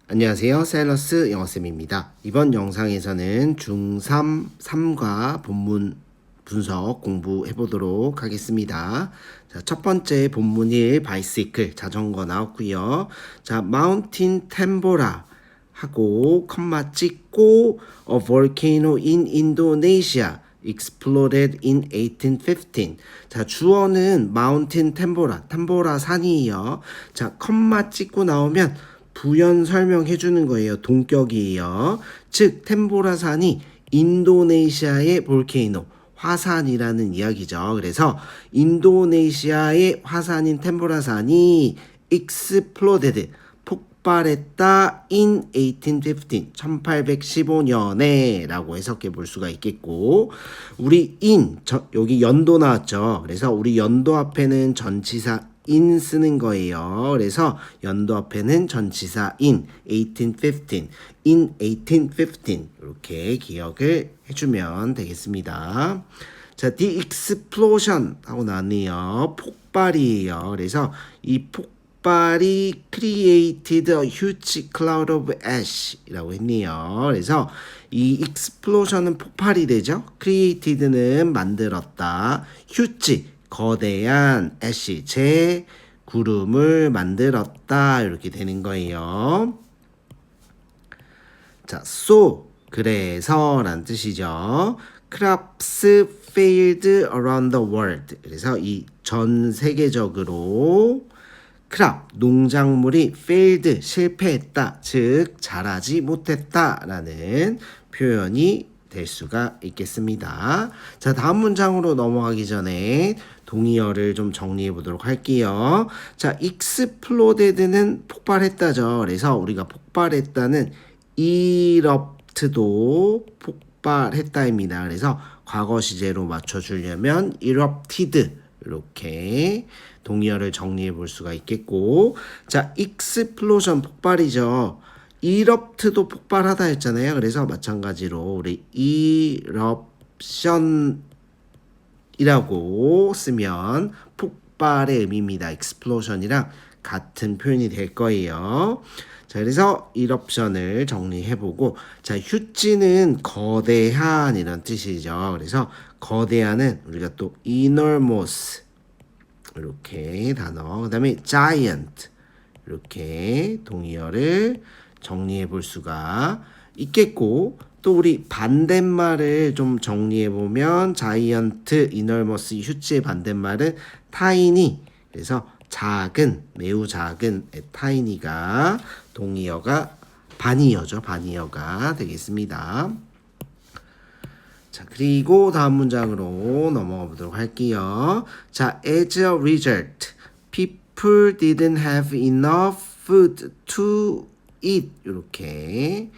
안녕하세요. 사일러스 영어쌤입니다. 이번 영상에서는 중3, 3과 본문 분석 공부해 보도록 하겠습니다. 자, 첫 번째 본문이 bicycle, 자전거 나왔고요. 자, mountain tambora 하고 컴마 찍고 a volcano in Indonesia exploded in 1815. 자, 주어는 mountain tambora, 탐보라 산이에요. 자, 컴마 찍고 나오면 부연 설명해 주는 거예요. 동격이에요. 즉 템보라산이 인도네시아의 볼케이노 화산이라는 이야기죠. 그래서 인도네시아의 화산인 템보라산이 exploded 폭발했다 in 1815 1815년에 라고 해석해 볼 수가 있겠고, 우리 여기 연도 나왔죠. 그래서 우리 연도 앞에는 전치사 in 쓰는 거예요. 그래서 연도 앞에는 전치사 in 1815 in 1815 이렇게 기억을 해주면 되겠습니다. 자, the explosion 하고 나왔네요. 폭발이에요. 그래서 이 폭발이 created a huge cloud of ash이라고 했네요. 그래서 이 explosion은 폭발이 되죠. created는 만들었다. huge 거대한 애쉬 재 구름을 만들었다 이렇게 되는 거예요. 자, so 그래서 라는 뜻이죠. crops failed around the world. 그래서 이 전 세계적으로 crop 농작물이 failed 실패했다, 즉 자라지 못했다라는 표현이 될 수가 있겠습니다. 자, 다음 문장으로 넘어가기 전에 동의어를 좀 정리해 보도록 할게요. 자, exploded는 폭발했다죠. 그래서 우리가 폭발했다는 erupt도 폭발했다입니다. 그래서 과거 시제로 맞춰주려면 erupted 이렇게 동의어를 정리해 볼 수가 있겠고, 자, explosion 폭발이죠. erupt도 폭발하다 했잖아요. 그래서 마찬가지로 우리 eruption이라고 쓰면 폭발의 의미입니다. explosion이랑 같은 표현이 될 거예요. 자, 그래서 eruption을 정리해보고, 자, huge는 거대한 이런 뜻이죠. 그래서 거대한은 우리가 또 enormous 이렇게 단어, 그 다음에 giant 이렇게 동의어를 정리해 볼 수가 있겠고, 또 우리 반대말을 좀 정리해 보면 giant, enormous, huge의 반대말은 tiny, 그래서 작은, 매우 작은 tiny가 동의어가 반의어죠. 반의어가 되겠습니다. 자, 그리고 다음 문장으로 넘어가 보도록 할게요. 자, as a result, people didn't have enough food to eat. 이렇게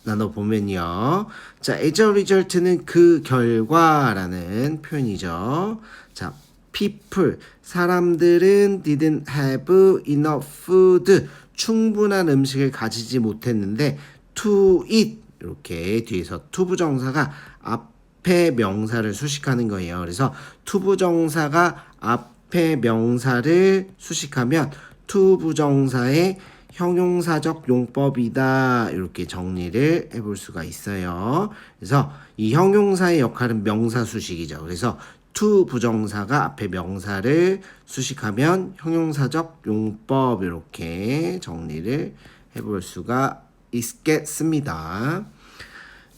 나눠보면요. 자, as a result는 그 결과라는 표현이죠. 자, people, 사람들은 didn't have enough food, 충분한 음식을 가지지 못했는데 to eat, 이렇게 뒤에서 to 부정사가 앞에 명사를 수식하는 거예요. 그래서 to 부정사가 앞에 명사를 수식하면 to 부정사의 형용사적 용법이다, 이렇게 정리를 해볼 수가 있어요. 그래서 이 형용사의 역할은 명사 수식이죠. 그래서 to 부정사가 앞에 명사를 수식하면 형용사적 용법, 이렇게 정리를 해볼 수가 있겠습니다.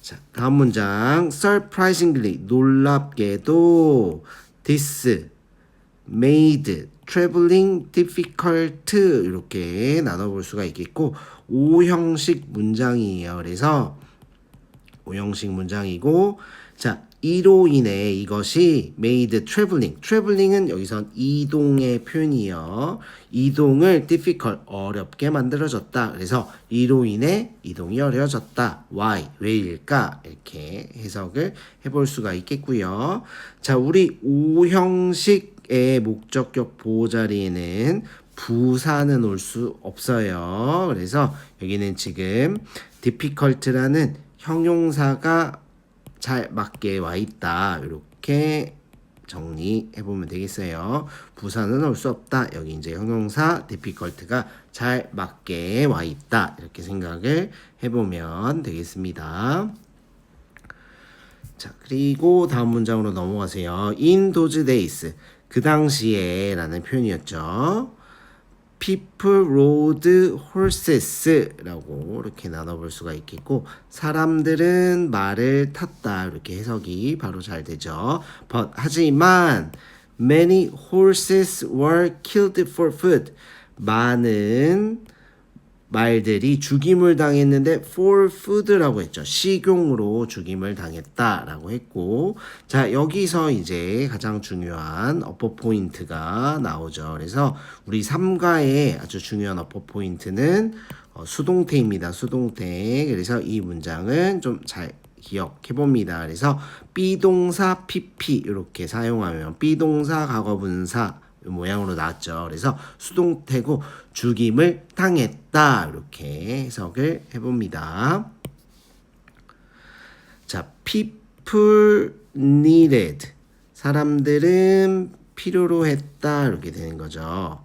자, 다음 문장. Surprisingly, 놀랍게도 this made traveling difficult 이렇게 나눠볼 수가 있겠고, 오형식 문장이에요. 그래서 오형식 문장이고, 자, 이로 인해 이것이 made traveling은 여기선 이동의 표현이에요. 이동을 difficult, 어렵게 만들어졌다. 그래서 이로 인해 이동이 어려워졌다. why, 왜일까? 이렇게 해석을 해볼 수가 있겠고요. 자, 우리 오형식의 목적격 보호 자리에는 부사는 올 수 없어요. 그래서 여기는 지금 difficult라는 형용사가 잘 맞게 와 있다, 이렇게 정리해보면 되겠어요. 부사는 올 수 없다. 여기 이제 형용사 difficult가 잘 맞게 와 있다. 이렇게 생각을 해보면 되겠습니다. 자, 그리고 다음 문장으로 넘어가세요. In those days, 그 당시에 라는 표현이었죠. People rode horses라고 이렇게 나눠볼 수가 있겠고, 사람들은 말을 탔다 이렇게 해석이 바로 잘 되죠. But 하지만 many horses were killed for food. 많은 말들이 죽임을 당했는데 for food라고 했죠. 식용으로 죽임을 당했다라고 했고, 자, 여기서 이제 가장 중요한 어퍼 포인트가 나오죠. 그래서 우리 3가의 아주 중요한 어퍼 포인트는 수동태입니다. 수동태. 그래서 이 문장은 좀 잘 기억해 봅니다. 그래서 비동사 PP 이렇게 사용하면 비동사 과거분사 모양으로 나왔죠. 그래서 수동태고 죽임을 당했다 이렇게 해석을 해봅니다. 자, people needed, 사람들은 필요로 했다 이렇게 되는 거죠.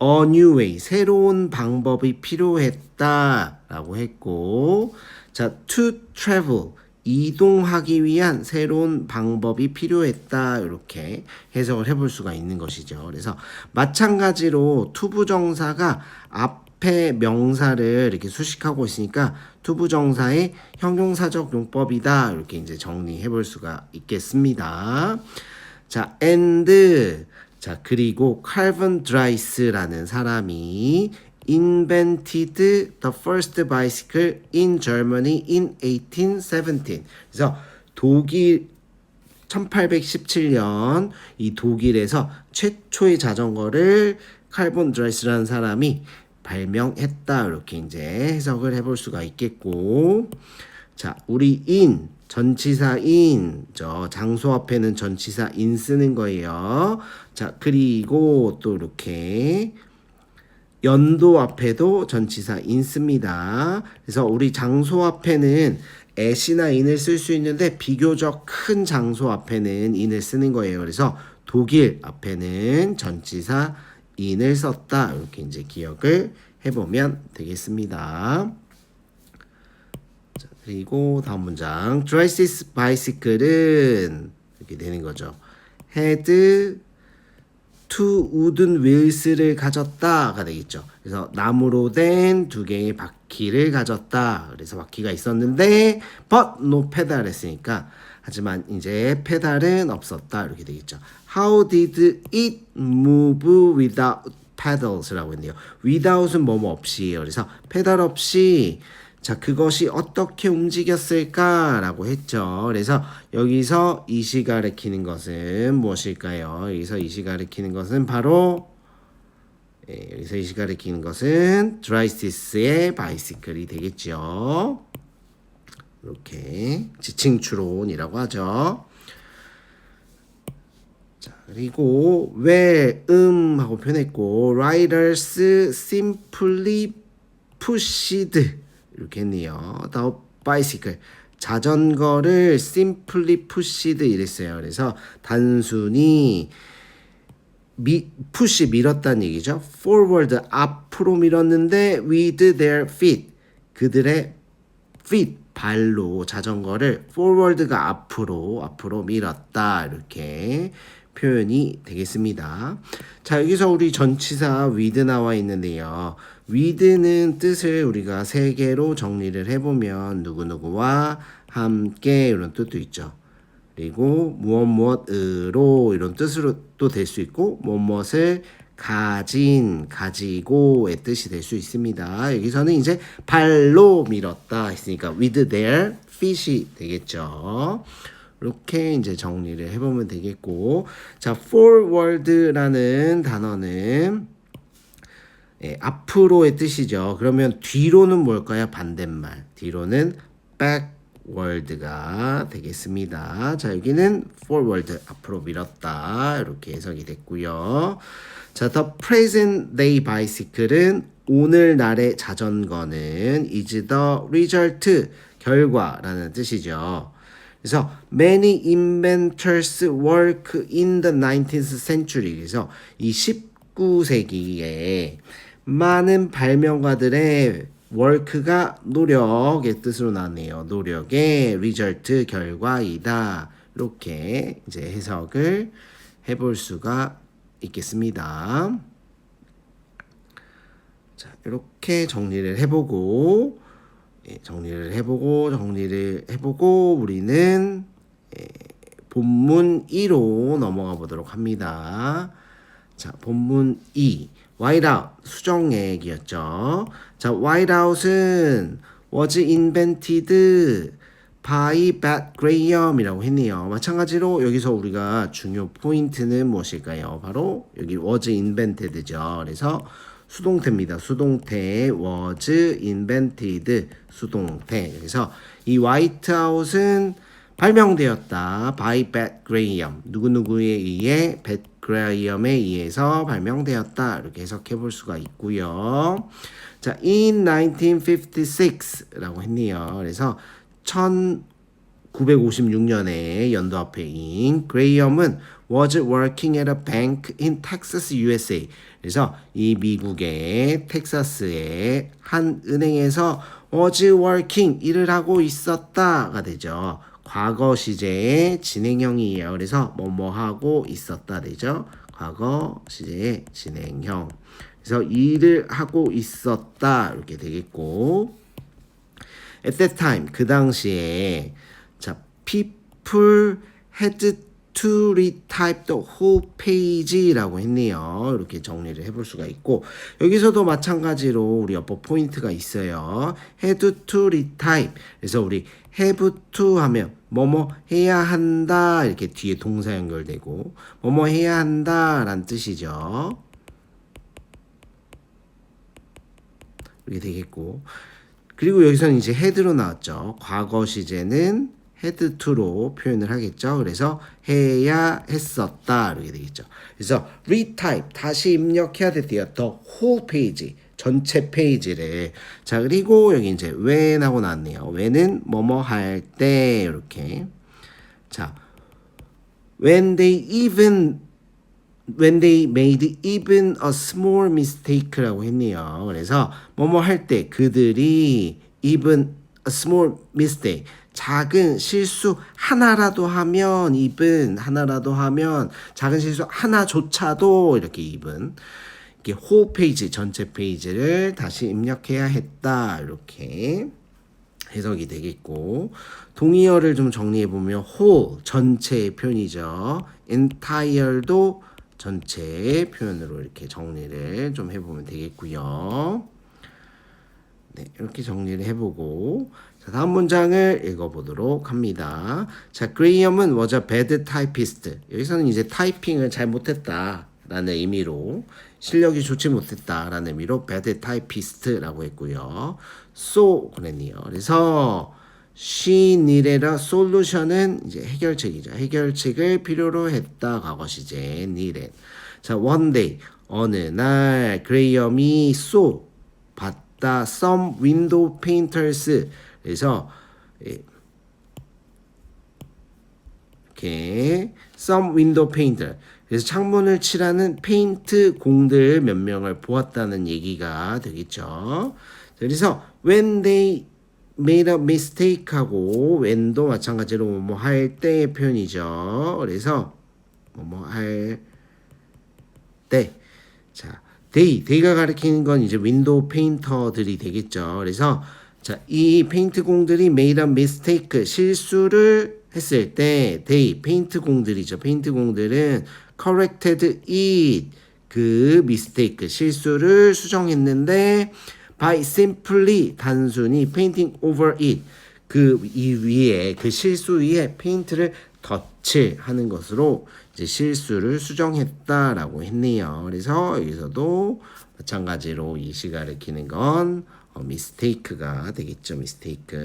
A new way, 새로운 방법이 필요했다라고 했고, 자, to travel, 이동하기 위한 새로운 방법이 필요했다 이렇게 해석을 해볼 수가 있는 것이죠. 그래서 마찬가지로 투부정사가 앞에 명사를 이렇게 수식하고 있으니까 투부정사의 형용사적 용법이다 이렇게 이제 정리해 볼 수가 있겠습니다. 자, and, 자, 그리고 칼빈 드라이스라는 사람이 invented the first bicycle in Germany in 1817. 그래서 독일 1817년 이 독일에서 최초의 자전거를 칼빈 드라이스라는 사람이 발명했다 이렇게 이제 해석을 해볼 수가 있겠고, 자, 우리 in 전치사 in, 저 장소 앞에는 전치사 in 쓰는 거예요. 자, 그리고 또 이렇게 연도 앞에도 전치사 in 씁니다. 그래서 우리 장소 앞에는 at이나 in을 쓸 수 있는데 비교적 큰 장소 앞에는 in을 쓰는 거예요. 그래서 독일 앞에는 전치사 in을 썼다. 이렇게 이제 기억을 해보면 되겠습니다. 자, 그리고 다음 문장. Dry's bicycle은 이렇게 되는 거죠. had two wooden wheels를 가졌다가 되겠죠. 그래서 나무로 된 2개의 바퀴를 가졌다. 그래서 바퀴가 있었는데 but no pedal 했으니까, 하지만 이제 페달은 없었다 이렇게 되겠죠. How did it move without pedals라고 했네요. without은 뭐뭐 없이예요. 그래서 페달 없이, 자, 그것이 어떻게 움직였을까라고 했죠. 그래서 여기서 이시 가리키는 것은 무엇일까요? 여기서 이시 가리키는 것은 바로, 여기서 이시 가리키는 것은 드라이시스의 바이시클이 되겠죠. 이렇게 지칭 추론이라고 하죠. 자, 그리고 왜 하고 표현했고, riders simply pushed 이렇게 했네요. The bicycle, 자전거를 simply pushed 이랬어요. 그래서 단순히 push 밀었다는 얘기죠. forward 앞으로 밀었는데 with their feet, 그들의 feet 발로 자전거를 forward가 앞으로 밀었다 이렇게 표현이 되겠습니다. 자, 여기서 우리 전치사 with 나와 있는데요. with는 뜻을 우리가 3개로 정리를 해보면 누구누구와 함께 이런 뜻도 있죠. 그리고 무엇으로 이런 뜻으로 또 될 수 있고, 무엇을 가지고의 뜻이 될 수 있습니다. 여기서는 이제 발로 밀었다 했으니까 with their feet이 되겠죠. 이렇게 이제 정리를 해보면 되겠고, 자, forward라는 단어는 앞으로의 뜻이죠. 그러면 뒤로는 뭘까요? 반대말. 뒤로는 backward가 되겠습니다. 자, 여기는 forward, 앞으로 밀었다. 이렇게 해석이 됐고요. 자, the present day bicycle은 오늘날의 자전거는 is the result, 결과라는 뜻이죠. 그래서 many inventors work in the 19th century. 그래서 이 19세기에 많은 발명가들의 work가 노력의 뜻으로 나왔네요. 노력의 result 결과이다. 이렇게 이제 해석을 해볼 수가 있겠습니다. 자, 이렇게 정리를 해보고 우리는 본문 2로 넘어가 보도록 합니다. 자, 본문 2. whiteout 수정액이었죠. 자, whiteout은 was invented by Beth Graham이라고 했네요. 마찬가지로 여기서 우리가 중요 포인트는 무엇일까요? 바로 여기 was invented죠. 그래서 수동태입니다. 수동태 was invented 수동태. 그래서 이 whiteout은 발명되었다. by Beth Graham. 누구누구에 의해 Beth Graham에 의해서 발명되었다. 이렇게 해석해 볼 수가 있고요. 자, in 1956라고 했네요. 그래서 1956년에 연도 앞에인 그레이엄은 was working at a bank in Texas, USA. 그래서 이 미국의 텍사스의 한 은행에서 was working 일을 하고 있었다가 되죠. 과거 시제의 진행형이에요. 그래서 뭐뭐 하고 있었다 되죠. 과거 시제의 진행형. 그래서 일을 하고 있었다 이렇게 되겠고. At that time 그 당시에 자 people had to retype the whole page라고 했네요. 이렇게 정리를 해볼 수가 있고 여기서도 마찬가지로 우리 어법 포인트가 있어요. had to retype. 그래서 우리 have to 하면 뭐뭐 해야 한다 이렇게 뒤에 동사 연결되고 뭐뭐 해야 한다라는 뜻이죠. 이렇게 되겠고 그리고 여기서는 이제 had로 나왔죠. 과거 시제는 had to로 표현을 하겠죠. 그래서 해야 했었다 이렇게 되겠죠. 그래서 retype 다시 입력해야 됐대요. the whole page 전체 페이지를. 자 그리고 여기 이제 when하고 나왔네요. when은 뭐뭐 할 때 이렇게. 자 when they made even a small mistake라고 했네요. 그래서 뭐뭐 할 때 그들이 even a small mistake 작은 실수 하나라도 하면 even 하나라도 하면 작은 실수 하나조차도 이렇게 even 이렇게 whole 페이지 전체 페이지를 다시 입력해야 했다 이렇게 해석이 되겠고 동의어를 좀 정리해 보면 whole 전체의 표현이죠. entire도 전체의 표현으로 이렇게 정리를 좀 해보면 되겠고요. 네, 이렇게 정리를 해보고 자, 다음 문장을 읽어보도록 합니다. 자, 그레이엄은 was a bad typist. 여기서는 이제 타이핑을 잘 못했다라는 의미로 실력이 좋지 못했다라는 의미로 bad typist라고 했고요. So 그랬네요. 그래서 she needed a solution은 이제 해결책이죠. 해결책을 필요로 했다 과거 시제 needed. 자, one day 어느 날 그레이엄이 saw 봤다 some window painters. 그래서 이렇게 some window painter. 그래서 창문을 칠하는 페인트 공들 몇 명을 보았다는 얘기가 되겠죠. 그래서 when they made a mistake 하고 when도 마찬가지로 뭐뭐 할 때의 표현이죠. 그래서 뭐뭐 할 때. 자, they가 가리키는 건 이제 윈도우 페인터들이 되겠죠. 그래서 자, 이 페인트 공들이 made a mistake 실수를 했을 때 they 페인트 공들이죠. 페인트 공들은 corrected it 그 mistake 실수를 수정했는데 by simply 단순히 painting over it 그 이 위에 그 실수 위에 페인트를 덧칠하는 것으로 이제 실수를 수정했다라고 했네요. 그래서 여기서도 마찬가지로 이 시 가리키는 건 mistake가 되겠죠. mistake.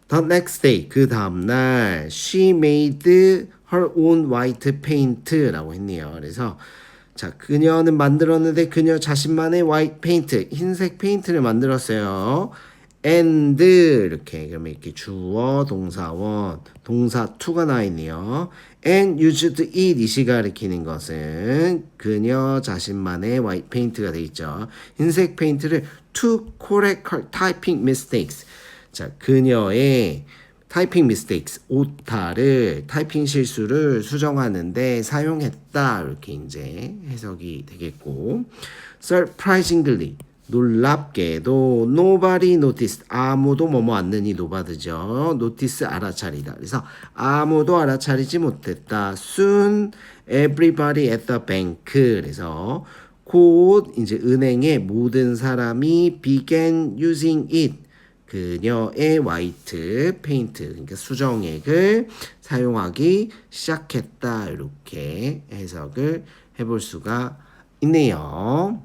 The next day 그 다음날 she made her own white paint라고 했네요. 그래서 자 그녀는 만들었는데 그녀 자신만의 white paint 흰색 페인트를 만들었어요. and 이렇게 그러면 이렇게 주어 동사원 동사 to가 나와 있네요. and used it 이시 가리키는 것은 그녀 자신만의 white paint가 돼 있죠. 흰색 페인트를 to correct her typing mistakes. 자, 그녀의 타이핑 mistakes 오타를 타이핑 실수를 수정하는데 사용했다 이렇게 이제 해석이 되겠고 surprisingly 놀랍게도 nobody noticed 아무도 뭐뭐 않느니 노바드죠. notice 알아차리다. 그래서 아무도 알아차리지 못했다. soon everybody at the bank 그래서 곧 이제 은행의 모든 사람이 began using it 그녀의 화이트 페인트 그러니까 수정액을 사용하기 시작했다 이렇게 해석을 해볼 수가 있네요.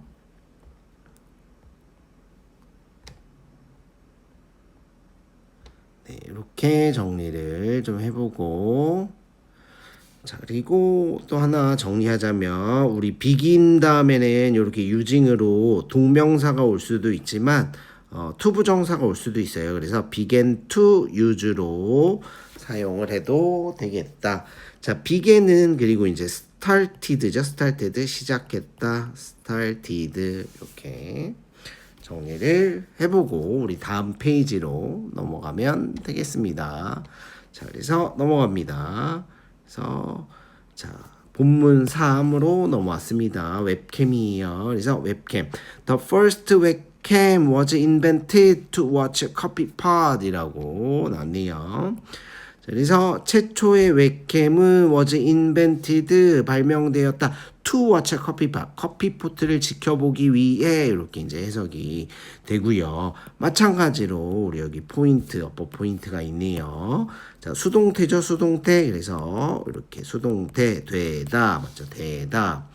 네, 이렇게 정리를 좀 해보고 자 그리고 또 하나 정리하자면 우리 begin 다음에는 이렇게 using으로 동명사가 올 수도 있지만 to 부정사가 올 수도 있어요. 그래서 began to use로 사용을 해도 되겠다. 자, began은 그리고 이제 started죠. started 시작했다. started 이렇게 정리를 해보고 우리 다음 페이지로 넘어가면 되겠습니다. 자, 그래서 넘어갑니다. 그래서 자. 본문 3으로 넘어왔습니다. 웹캠이에요. 그래서 웹캠. The first webcam was invented to watch coffee pot이라고 나왔네요. 자, 그래서 최초의 웹캠은 was invented 발명되었다. to watch coffee pot 커피포트를 지켜보기 위해 이렇게 이제 해석이 되고요. 마찬가지로 우리 여기 포인트 어법 포인트가 있네요. 자 수동태죠 수동태 그래서 이렇게 수동태 되다 맞죠 되다.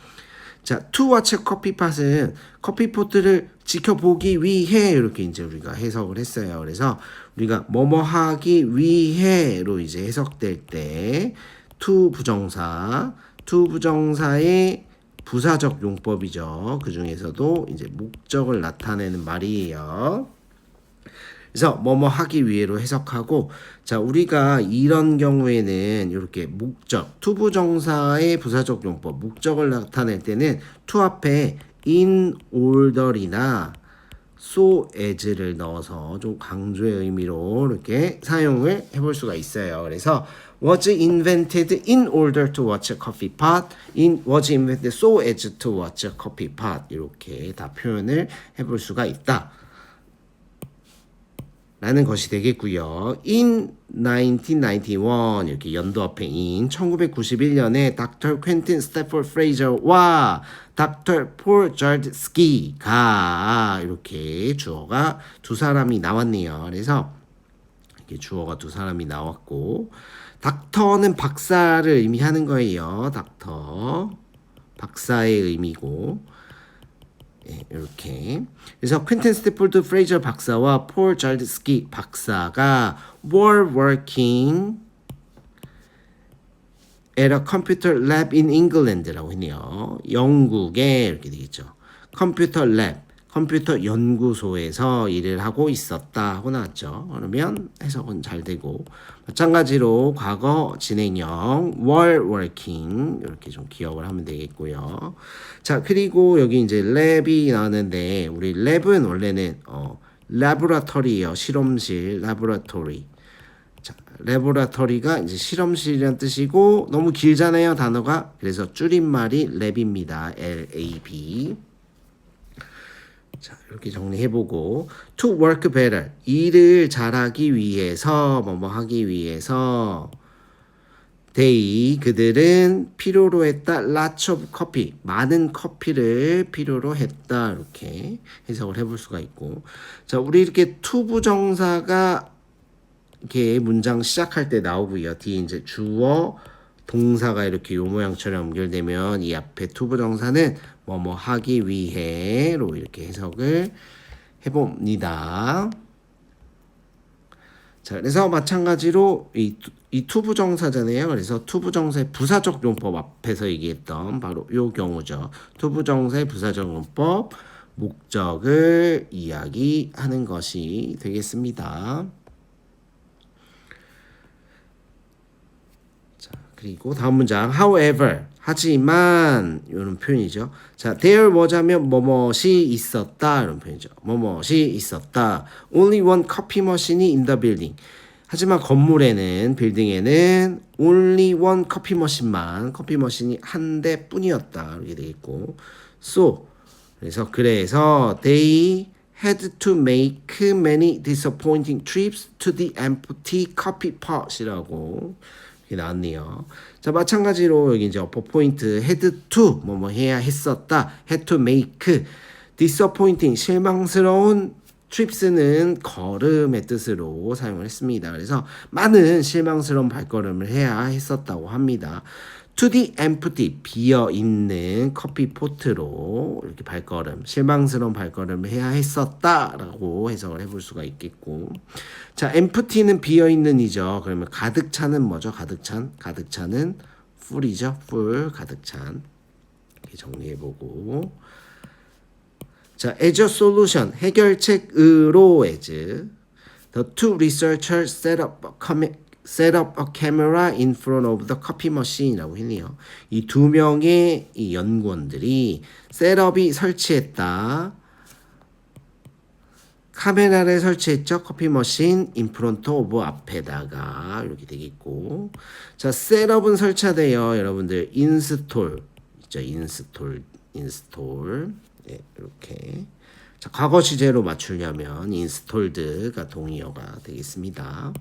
자 to watch coffee pot은 커피포트를 지켜보기 위해 이렇게 이제 우리가 해석을 했어요. 그래서 우리가 뭐뭐 하기 위해로 이제 해석될 때 to 부정사의 부사적 용법이죠. 그 중에서도 이제 목적을 나타내는 말이에요. 그래서 뭐뭐 하기 위해로 해석하고 자 우리가 이런 경우에는 이렇게 목적 to 부정사의 부사적 용법 목적을 나타낼 때는 to 앞에 in order이나 so as를 넣어서 좀 강조의 의미로 이렇게 사용을 해볼 수가 있어요. 그래서 was invented in order to watch a coffee pot, was invented so as to watch a coffee pot 이렇게 다 표현을 해볼 수가 있다. 라는 것이 되겠고요. In 1991 이렇게 연도 앞에 in 1991년에 Dr. Quentin Stafford Fraser와 Dr. Paul Jardsky가 이렇게 주어가 두 사람이 나왔네요. 그래서 이렇게 주어가 두 사람이 나왔고 닥터는 박사를 의미하는 거예요. 닥터 박사의 의미고 네, 이렇게 그래서 퀸튼 스태포드 프레이저 박사와 폴 잘드스키 박사가 were working at a computer lab in England라고 했네요. 영국에 이렇게 되겠죠. 컴퓨터 랩 컴퓨터 연구소에서 일을 하고 있었다 하고 나왔죠. 그러면 해석은 잘 되고 마찬가지로 과거 진행형 were working 이렇게 좀 기억을 하면 되겠고요. 자 그리고 여기 이제 랩이 나왔는데 우리 랩은 원래는 laboratory예요. 실험실 laboratory. 자, laboratory가 이제 실험실이란 뜻이고 너무 길잖아요 단어가. 그래서 줄임말이 랩입니다. LAB. 자, 이렇게 정리해보고 to work better 일을 잘하기 위해서 뭐뭐 하기 위해서 they 그들은 필요로 했다 lots of coffee 많은 커피를 필요로 했다 이렇게 해석을 해볼 수가 있고 자 우리 이렇게 to 부정사가 이렇게 문장 시작할 때 나오고요 뒤에 이제 주어 동사가 이렇게 요 모양처럼 연결되면 이 앞에 to 부정사는 뭐뭐 하기 위해로 이렇게 해석을 해봅니다. 자, 그래서 마찬가지로 이 to 부정사잖아요. 그래서 to 부정사의 부사적 용법 앞에서 얘기했던 바로 요 경우죠. to 부정사의 부사적 용법 목적을 이야기하는 것이 되겠습니다. 자, 그리고 다음 문장 however 하지만 이런 표현이죠. 자, there was 하면 뭐뭇이 있었다 이런 표현이죠. 뭐뭇이 있었다. Only one coffee machine이 in the building. 하지만 건물에는 빌딩에는 only one 커피 머신만 커피 머신이 한 대뿐이었다 이렇게 되겠고 so 그래서 they had to make many disappointing trips to the empty coffee pot이라고 이렇게 나왔네요. 자, 마찬가지로 여기 이제 어퍼 포인트 had to 뭐 해야 했었다 had to make disappointing 실망스러운 trips는 걸음의 뜻으로 사용을 했습니다. 그래서 많은 실망스러운 발걸음을 해야 했었다고 합니다. To the empty 비어있는 커피 포트로 이렇게 발걸음 실망스러운 발걸음을 해야 했었다라고 해석을 해볼 수가 있겠고 자 empty는 비어있는이죠. 그러면 가득 차는 뭐죠? 가득 차는 full이죠. full 가득 찬 이렇게 정리해보고 자, as a solution, 해결책으로 as the two researchers set up a camera in front of the coffee machine이라고 했네요. 이 두 명의 이 연구원들이 셋업이 설치했다. 카메라를 설치했죠. 커피 머신 인프론트 오브 앞에다가 이렇게 되겠고 자, 셋업은 설치되어 여러분들 인스톨 있죠. 인스톨 네, 이렇게 자, 과거 시제로 맞추려면 인스톨드가 동의어가 되겠습니다.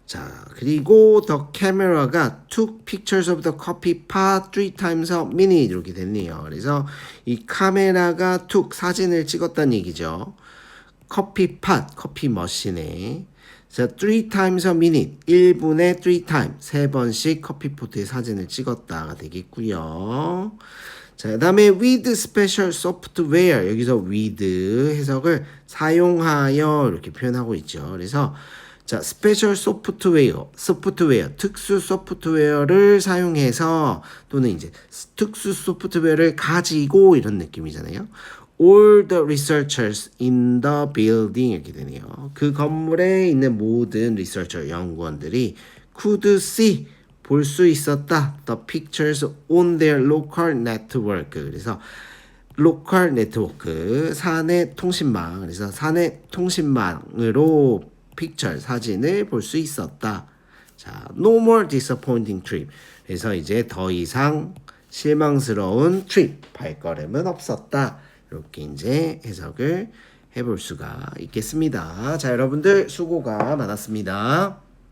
자, 그리고 the camera가 took pictures of the coffee pot 3 times a minute 이렇게 됐네요. 그래서 이 카메라가 took 사진을 찍었다는 얘기죠. 커피 팟, 커피 머신에 자, 3 times a minute 1분에 3 times 3번씩 커피포트에 사진을 찍었다가 되겠고요. 자, 그 다음에 with special software 여기서 with 해석을 사용하여 이렇게 표현하고 있죠. 그래서 자, 스페셜 소프트웨어 특수 소프트웨어를 사용해서 또는 이제 특수 소프트웨어를 가지고 이런 느낌이잖아요. All the researchers in the building 이렇게 되네요. 그 건물에 있는 모든 리서처 연구원들이 could see 볼 수 있었다. The pictures on their local network. 그래서 local network 사내 통신망. 그래서 사내 통신망으로 picture 사진을 볼 수 있었다. 자, no more disappointing trip. 그래서 이제 더 이상 실망스러운 trip 발걸음은 없었다. 이렇게 이제 해석을 해볼 수가 있겠습니다. 자, 여러분들 수고가 많았습니다.